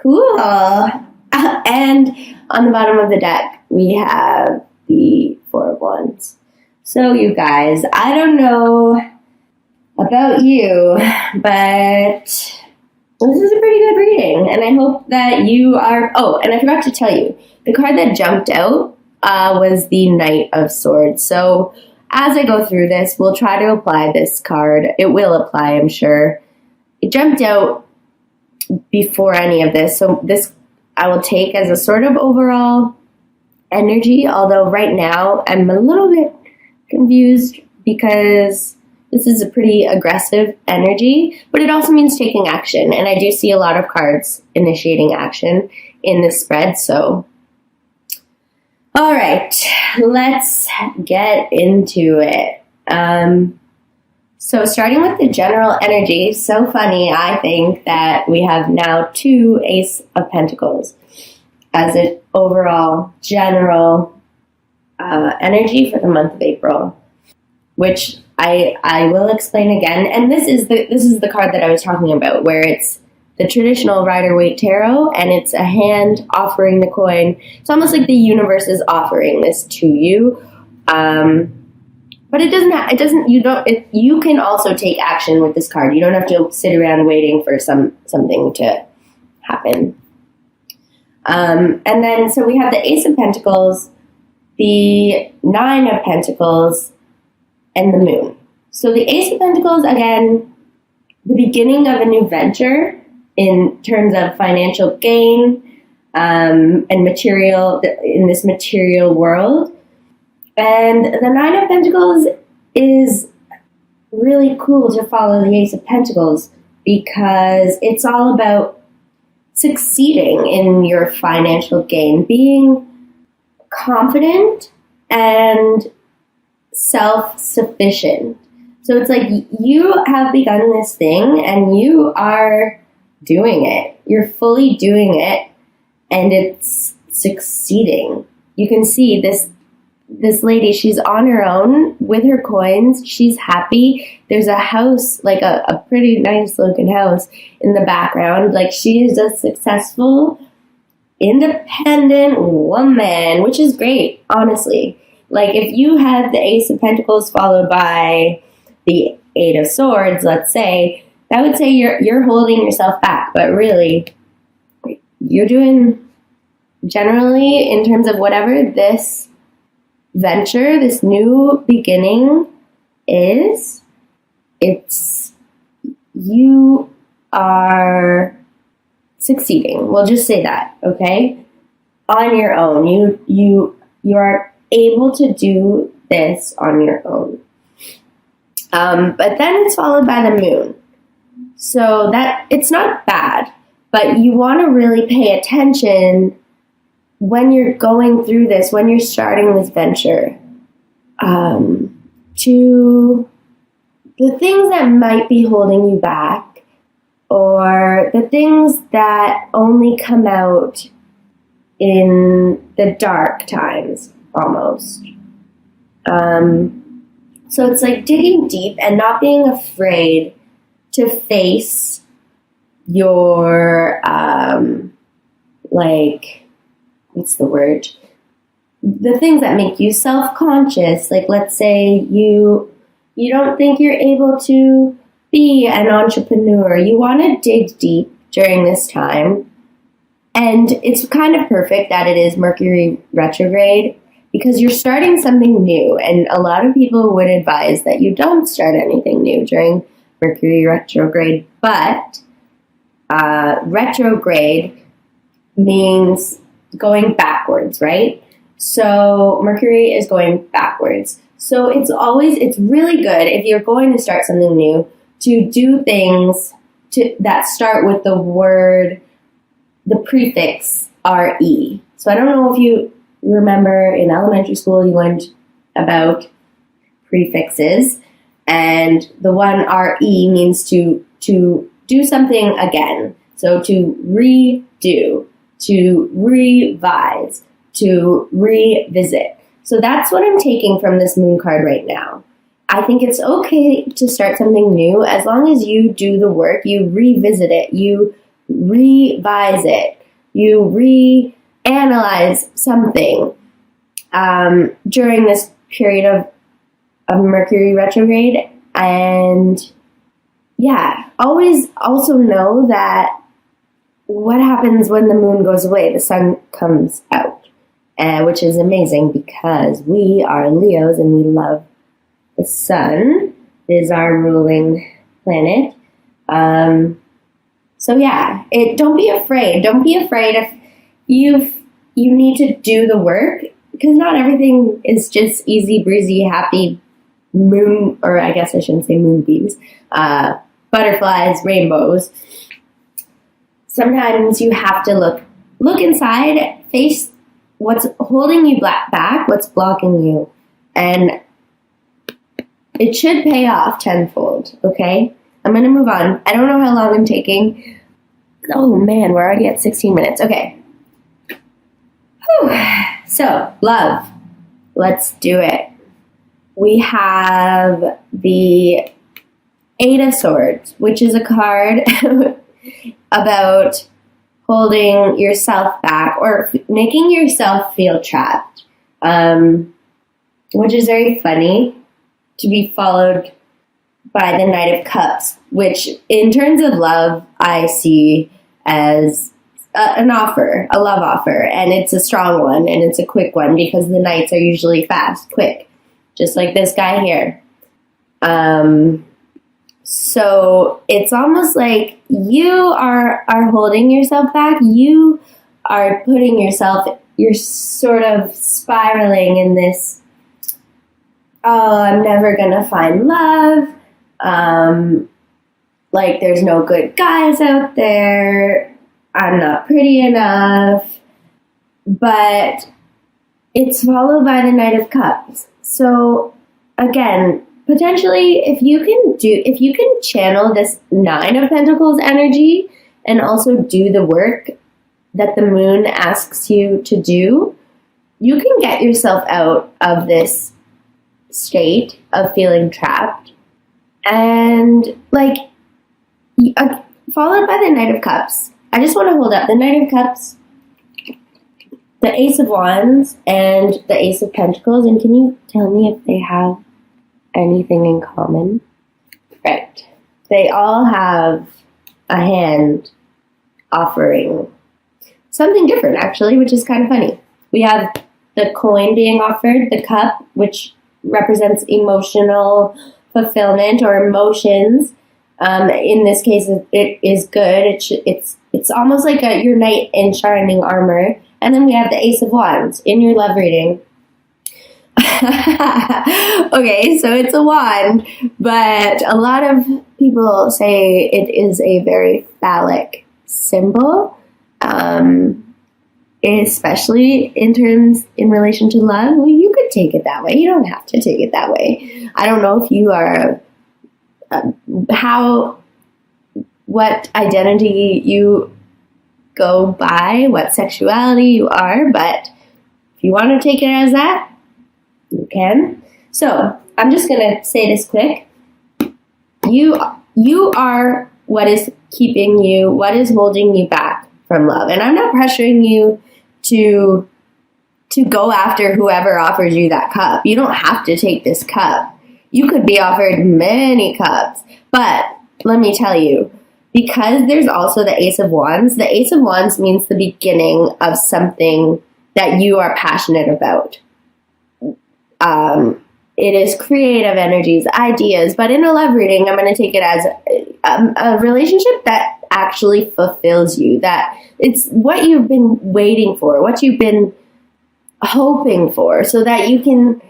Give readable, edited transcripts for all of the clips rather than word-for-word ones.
Cool. And on the bottom of the deck, we have the Four of Wands. So you guys, I don't know about you, but this is a pretty good reading. And I hope that you are... Oh, and I forgot to tell you, the card that jumped out was the Knight of Swords. So as I go through this, we'll try to apply this card. It will apply, I'm sure. It jumped out before any of this. So this I will take as a sort of overall energy, although right now I'm a little bit confused because this is a pretty aggressive energy, but it also means taking action. And I do see a lot of cards initiating action in this spread. So, all right, let's get into it. So starting with the general energy, so funny, I think, that we have now 2 Ace of Pentacles as an overall general energy for the month of April, which I will explain again. And this is the card that I was talking about, where it's the traditional Rider-Waite Tarot, and it's a hand offering the coin. It's almost like the universe is offering this to you. But you can also take action with this card. You don't have to sit around waiting for something to happen. And then, so we have the Ace of Pentacles, the Nine of Pentacles, and the Moon. So the Ace of Pentacles, again, the beginning of a new venture in terms of financial gain, and material, in this material world. And the Nine of Pentacles is really cool to follow the Ace of Pentacles because it's all about succeeding in your financial gain, being confident and self-sufficient. So it's like you have begun this thing and you are doing it. You're fully doing it and it's succeeding. You can see this lady, she's on her own with her coins. She's happy. There's a house, like a pretty nice looking house in the background. Like, she is a successful, independent woman, which is great, honestly. Like, if you had the Ace of Pentacles followed by the Eight of Swords, let's say, that would say you're holding yourself back. But really, you're doing, generally, in terms of whatever this venture, this new beginning is, you are succeeding. We'll just say that, okay? On your own. You are able to do this on your own. But then it's followed by the Moon. So that, it's not bad, but you want to really pay attention when you're going through this, when you're starting this venture, to the things that might be holding you back, or the things that only come out in the dark times, almost. So it's like digging deep and not being afraid to face your, what's the word? The things that make you self-conscious. Like, let's say you don't think you're able to be an entrepreneur. You want to dig deep during this time. And it's kind of perfect that it is Mercury retrograde because you're starting something new. And a lot of people would advise that you don't start anything new during Mercury retrograde. But retrograde means going backwards, right? So Mercury is going backwards. So it's really good if you're going to start something new to do things that start with the prefix RE. So I don't know if you remember in elementary school you learned about prefixes, and the one RE means to do something again. So to redo, to revise, to revisit. So that's what I'm taking from this Moon card right now. I think it's okay to start something new as long as you do the work, you revisit it, you revise it, you reanalyze something during this period of Mercury retrograde. And yeah, always also know that what happens when the moon goes away? The sun comes out, which is amazing because we are Leos and we love the sun. It is our ruling planet. So yeah, don't be afraid. Don't be afraid if you need to do the work, because not everything is just easy breezy, happy moon, or I guess I shouldn't say moonbeams, butterflies, rainbows. Sometimes you have to look inside, face what's holding you back, what's blocking you, and it should pay off tenfold, okay? I'm going to move on. I don't know how long I'm taking. Oh man, we're already at 16 minutes. Okay. Whew. So, love. Let's do it. We have the Eight of Swords, which is a card about holding yourself back or making yourself feel trapped, which is very funny, to be followed by the Knight of Cups, which in terms of love, I see as an offer, a love offer, and it's a strong one, and it's a quick one, because the Knights are usually fast, quick, just like this guy here. So it's almost like you are holding yourself back. You are putting yourself, you're sort of spiraling in this, oh, I'm never going to find love. Like there's no good guys out there. I'm not pretty enough. But it's followed by the Knight of Cups. So again, potentially, if you can channel this Nine of Pentacles energy and also do the work that the moon asks you to do, you can get yourself out of this state of feeling trapped. And followed by the Knight of Cups. I just want to hold up the Knight of Cups, the Ace of Wands, and the Ace of Pentacles. And can you tell me if they have anything in common? Right. They all have a hand offering something different, actually, which is kind of funny. We have the coin being offered, the cup, which represents emotional fulfillment or emotions. In this case, it is good. It's almost like your knight in shining armor. And then we have the Ace of Wands in your love reading. Okay, so it's a wand, but a lot of people say it is a very phallic symbol, especially in relation to love. Well, you could take it that way. You don't have to take it that way. I don't know if you are what identity you go by, what sexuality you are, but if you want to take it as that, you can. So I'm just going to say this quick. You are what is keeping you, what is holding you back from love. And I'm not pressuring you to go after whoever offers you that cup. You don't have to take this cup. You could be offered many cups. But let me tell you, because there's also the Ace of Wands means the beginning of something that you are passionate about. It is creative energies, ideas, but in a love reading, I'm going to take it as a relationship that actually fulfills you, that it's what you've been waiting for, what you've been hoping for, so that you can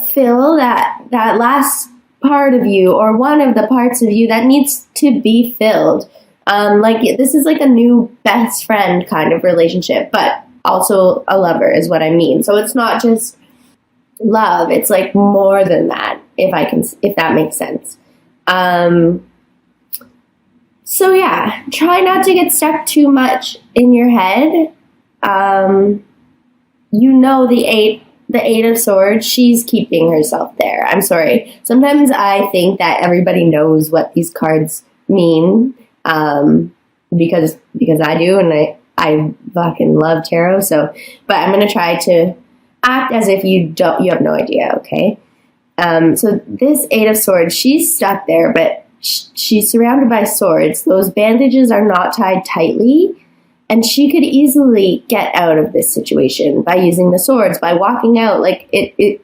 fill that last part of you, or one of the parts of you that needs to be filled. This is like a new best friend kind of relationship, but also a lover is what I mean. So it's not just love, it's like more than that, if that makes sense. So yeah, try not to get stuck too much in your head. The Eight of Swords, she's keeping herself there. I'm sorry. Sometimes I think that everybody knows what these cards mean, because I do, and I fucking love tarot. So, but I'm going to try to act as if you have no idea. Okay. So this Eight of Swords, she's stuck there, but she's surrounded by swords. Those bandages are not tied tightly, and she could easily get out of this situation by using the swords, by walking out. Like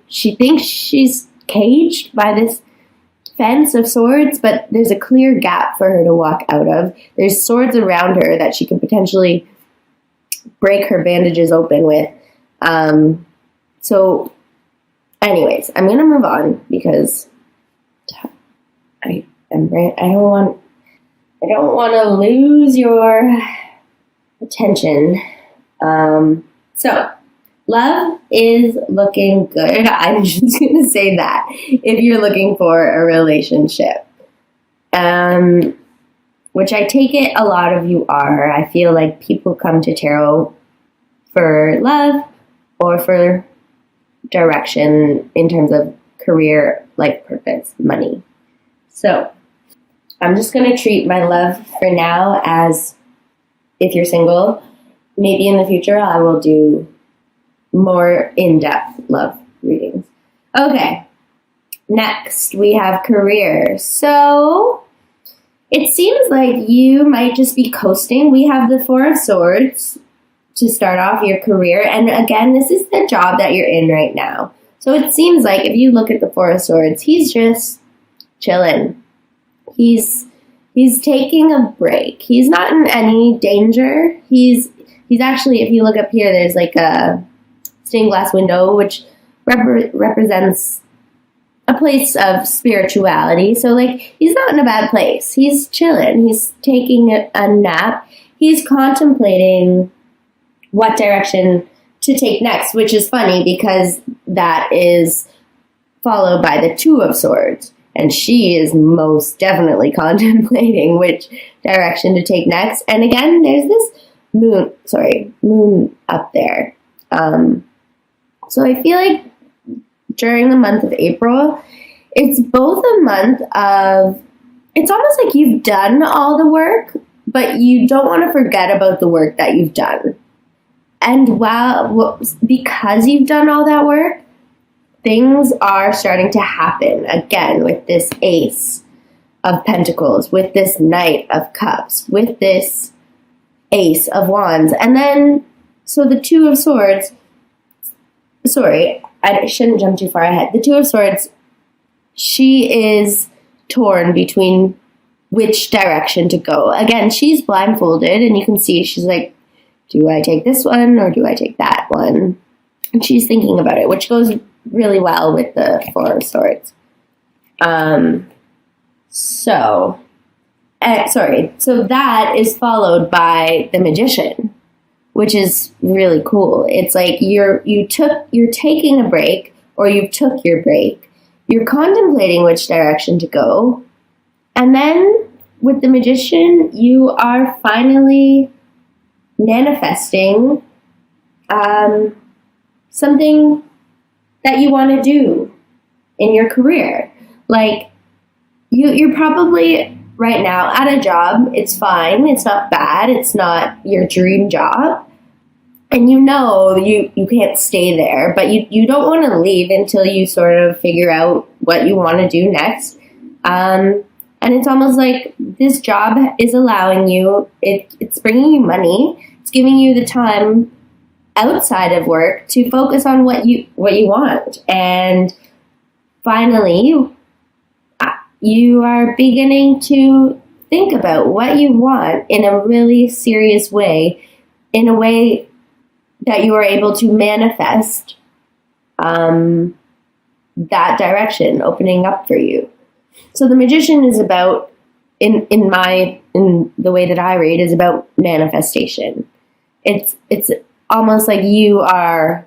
she thinks she's caged by this fence of swords, but there's a clear gap for her to walk out of. There's swords around her that she could potentially break her bandages open with. So anyways, I'm going to move on because I don't want to lose your attention. So love is looking good. I'm just going to say that if you're looking for a relationship, which I take it a lot of you are. I feel like people come to tarot for love or for direction in terms of career, like purpose, money. So I'm just going to treat my love for now as if you're single. Maybe in the future I will do more in-depth love readings. Okay, next we have career. So it seems like you might just be coasting. We have the Four of Swords to start off your career. And again, this is the job that you're in right now. So it seems like if you look at the Four of Swords, he's just chilling. He's taking a break. He's not in any danger. He's actually, if you look up here, there's like a stained glass window, which represents a place of spirituality. So like, he's not in a bad place. He's chilling. He's taking a nap. He's contemplating what direction to take next, which is funny because that is followed by the Two of Swords. And she is most definitely contemplating which direction to take next. And again, there's this moon up there. So I feel like during the month of April, it's both a month of, it's almost like you've done all the work, but you don't want to forget about the work that you've done. And because you've done all that work, things are starting to happen again with this Ace of Pentacles, with this Knight of Cups, with this Ace of Wands. And then, so the Two of Swords, sorry, I shouldn't jump too far ahead. The Two of Swords, she is torn between which direction to go. Again, she's blindfolded, and you can see she's like, do I take this one or do I take that one? And she's thinking about it, which goes really well with the Four of Swords. So that is followed by the Magician, which is really cool. It's like you're taking a break, or you took your break. You're contemplating which direction to go. And then with the Magician, you are finally manifesting something that you want to do in your career. Like, you're probably right now at a job. It's fine. It's not bad. It's not your dream job. And you know you can't stay there, but you don't want to leave until you sort of figure out what you want to do next. And it's almost like this job is allowing you, it's bringing you money. It's giving you the time outside of work to focus on what you want. And finally, you are beginning to think about what you want in a really serious way, in a way that you are able to manifest that direction opening up for you. So the Magician is about, in the way that I read, is about manifestation. It's almost like you are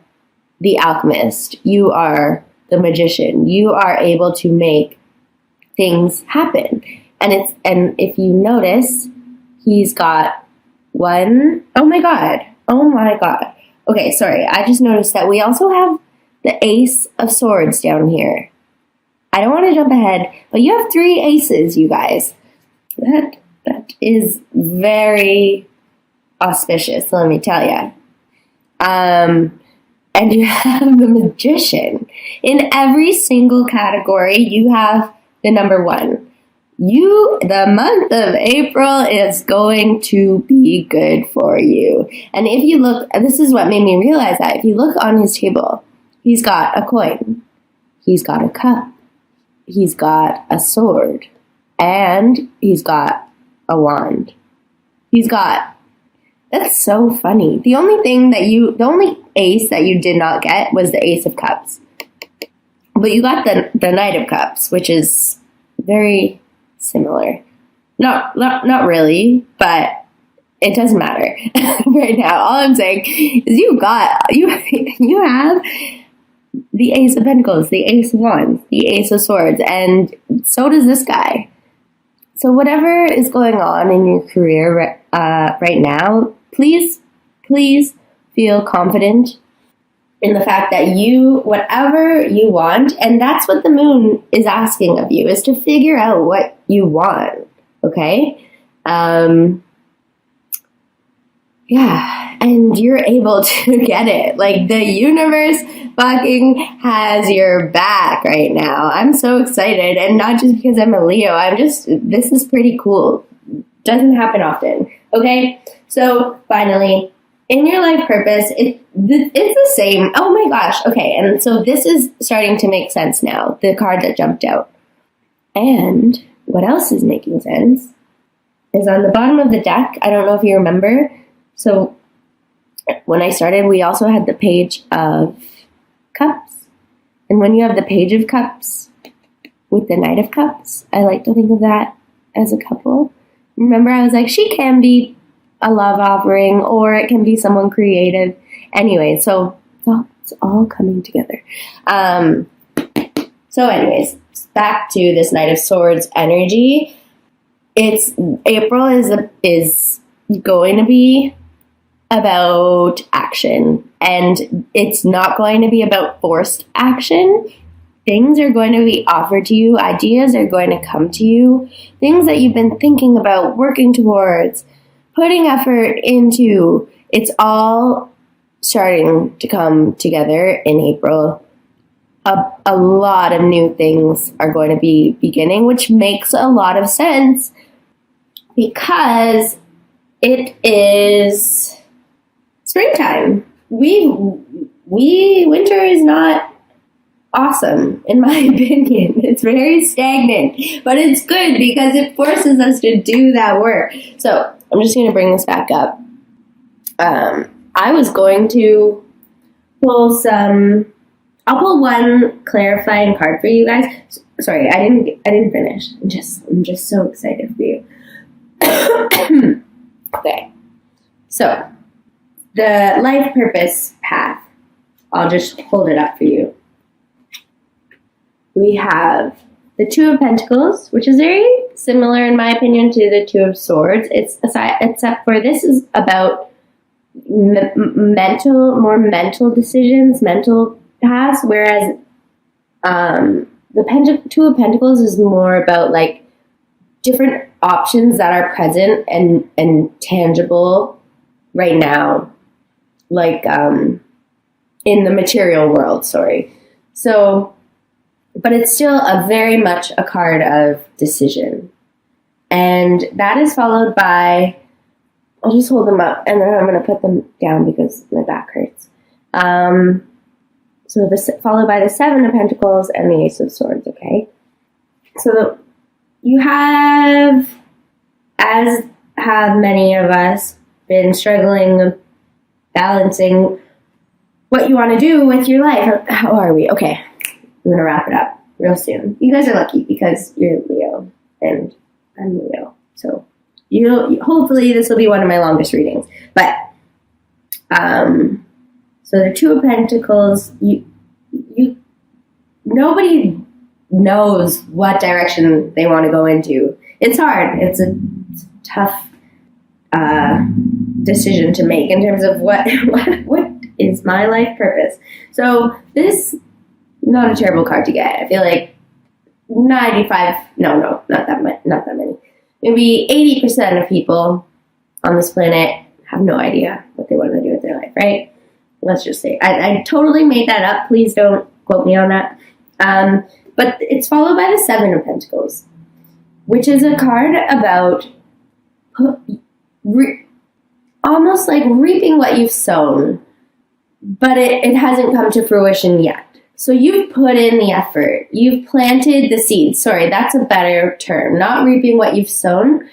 the alchemist. You are the magician. You are able to make things happen. And if you notice, he's got one, oh my God. Okay, sorry. I just noticed that we also have the Ace of Swords down here. I don't want to jump ahead, but you have 3 aces, you guys. That is very auspicious, let me tell you. And you have the Magician. In every single category, you have the number 1. The month of April is going to be good for you. And if you look, this is what made me realize that. If you look on his table, he's got a coin, he's got a cup, he's got a sword, and he's got a wand. That's so funny. The only ace that you did not get was the Ace of Cups. But you got the Knight of Cups, which is very similar. Not really, but it doesn't matter right now. All I'm saying is you have the Ace of Pentacles, the Ace of Wands, the Ace of Swords, and so does this guy. So whatever is going on in your career right now, please feel confident in the fact that whatever you want, and that's what the moon is asking of you, is to figure out what you want, okay? Yeah, and you're able to get it. Like, the universe fucking has your back right now. I'm so excited, and not just because I'm a Leo. This is pretty cool. Doesn't happen often, okay? So, finally, in your life purpose, it's the same. Oh my gosh. Okay. And so this is starting to make sense now. The card that jumped out. And what else is making sense is on the bottom of the deck. I don't know if you remember. So when I started, we also had the Page of Cups. And when you have the Page of Cups with the Knight of Cups, I like to think of that as a couple. Remember, I was like, she can be a love offering, or it can be someone creative. Anyway, so it's all coming together. So anyways, back to this Knight of Swords energy. April is going to be about action, and it's not going to be about forced action. Things are going to be offered to you. Ideas are going to come to you. Things that you've been thinking about, working towards, putting effort into, it's all starting to come together in April. A lot of new things are going to be beginning, which makes a lot of sense because it is springtime. Winter is not awesome, in my opinion. It's very stagnant, but it's good because it forces us to do that work. So I'm just going to bring this back up. I was going to pull I'll pull one clarifying card for you guys. Sorry, I didn't finish. I'm just so excited for you. Okay. So, the life purpose path. I'll just hold it up for you. We have the Two of Pentacles, which is very similar, in my opinion, to the Two of Swords. Except for this is about more mental decisions, mental paths, whereas the Two of Pentacles is more about like different options that are present and tangible right now, like in the material world. Sorry. So, but it's still very much a card of decision, and that is followed by. I'll just hold them up, and then I'm going to put them down because my back hurts. So followed by the Seven of Pentacles and the Ace of Swords, okay? So you have, as have many of us, been struggling, balancing what you want to do with your life. How are we? Okay, I'm going to wrap it up real soon. You guys are lucky because you're Leo, and I'm Leo. So hopefully this will be one of my longest readings. But, so the Two of Pentacles, nobody knows what direction they want to go into. It's hard. It's a tough decision to make in terms of what is my life purpose. So this, not a terrible card to get. I feel like 95, no, not that many. Maybe 80% of people on this planet have no idea what they want to do with their life, right? Let's just say. I totally made that up. Please don't quote me on that. But it's followed by the Seven of Pentacles, which is a card about almost like reaping what you've sown, but it hasn't come to fruition yet. So you've put in the effort. You've planted the seeds. Sorry, that's a better term. Not reaping what you've sown.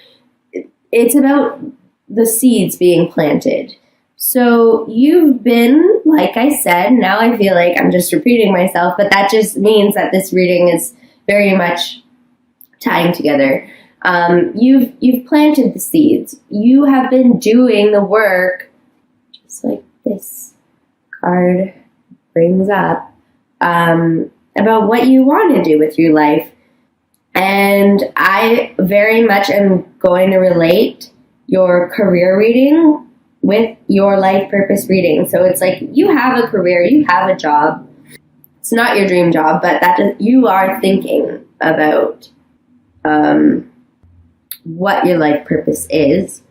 It's about the seeds being planted. So you've been, like I said, now I feel like I'm just repeating myself, but that just means that this reading is very much tying together. You've planted the seeds. You have been doing the work, just like this card brings up, about what you want to do with your life. And I very much am going to relate your career reading with your life purpose reading. So it's like you have a career, you have a job. It's not your dream job, but you are thinking about what your life purpose is.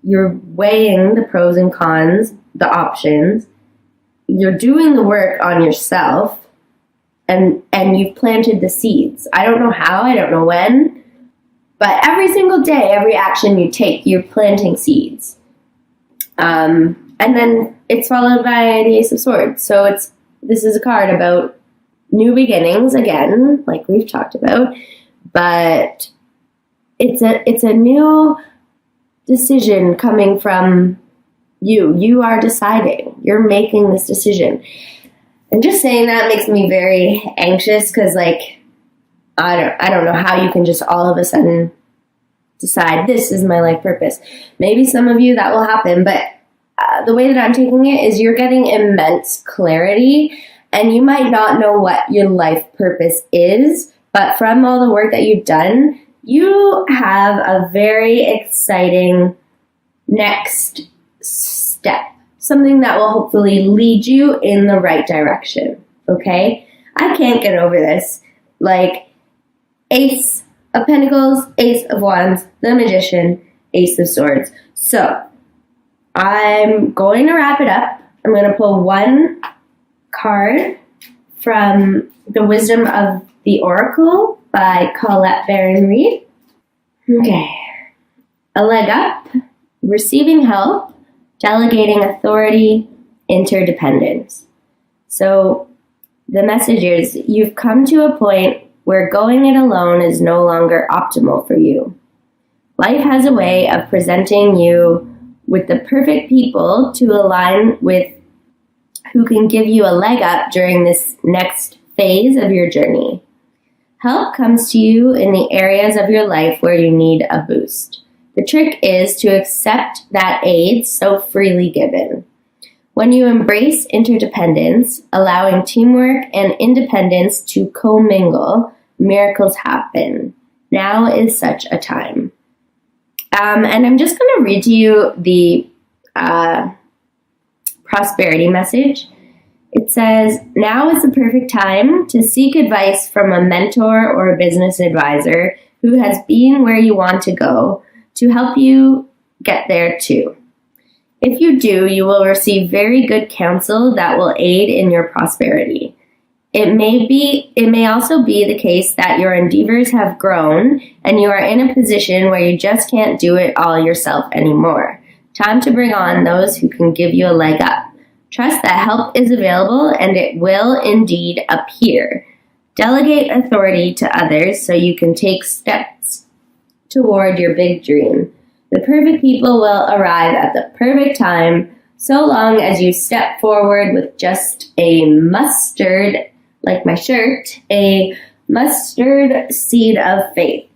You're weighing the pros and cons, the options. You're doing the work on yourself, and you've planted the seeds. I don't know how, I don't know when, but every single day, every action you take, you're planting seeds. And then it's followed by the Ace of Swords. So this is a card about new beginnings again, like we've talked about, but it's a new decision coming from you. You are deciding. You're making this decision. And just saying that makes me very anxious because, like, I don't know how you can just all of a sudden decide this is my life purpose. Maybe some of you that will happen, but the way that I'm taking it is you're getting immense clarity, and you might not know what your life purpose is, but from all the work that you've done, you have a very exciting next step, something that will hopefully lead you in the right direction, okay? I can't get over this. Like, Ace of Pentacles, Ace of Wands, the Magician, Ace of Swords. So, I'm going to wrap it up. I'm going to pull one card from the Wisdom of the Oracle by Colette Baron Reid. Okay. A leg up, receiving help, delegating authority, interdependence. So the message is you've come to a point where going it alone is no longer optimal for you. Life has a way of presenting you with the perfect people to align with who can give you a leg up during this next phase of your journey. Help comes to you in the areas of your life where you need a boost. The trick is to accept that aid so freely given. When you embrace interdependence, allowing teamwork and independence to commingle, miracles happen. Now is such a time. And I'm just going to read to you the prosperity message. It says, now is the perfect time to seek advice from a mentor or a business advisor who has been where you want to go to help you get there too. If you do, you will receive very good counsel that will aid in your prosperity. It may also be the case that your endeavors have grown and you are in a position where you just can't do it all yourself anymore. Time to bring on those who can give you a leg up. Trust that help is available and it will indeed appear. Delegate authority to others so you can take steps toward your big dream. The perfect people will arrive at the perfect time, so long as you step forward with just a mustard, like my shirt, a mustard seed of faith.